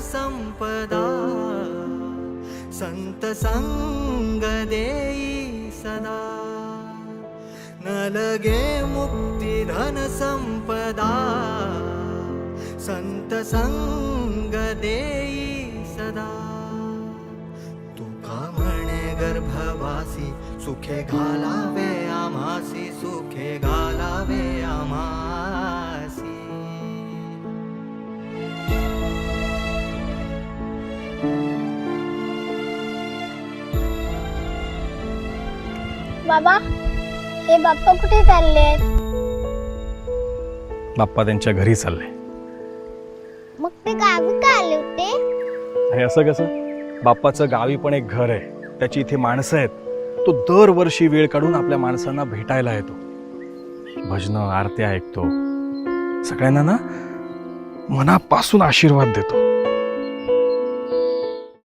संपदा संत संग देई सदा न लगे मुक्ती धन संपदा संत संग देई सदा तुका म्हणे गर्भवासी सुखे घालावे आम्हासी सुखे घालावे आम्हासी बाबा हे बाप्पा कुठे चाललेत? बाप्पा त्यांच्या घरी चालले. मग ते गावी का आले होते? आणि असं कसं? बाप्पाचं गावी पण एक घर आहे, त्याची इथे माणसं आहेत. तो दरवर्षी वेळ काढून आपल्या माणसांना भेटायला येतो, भजनं आरत्या ऐकतो, सगळ्यांना ना मनापासून आशीर्वाद देतो.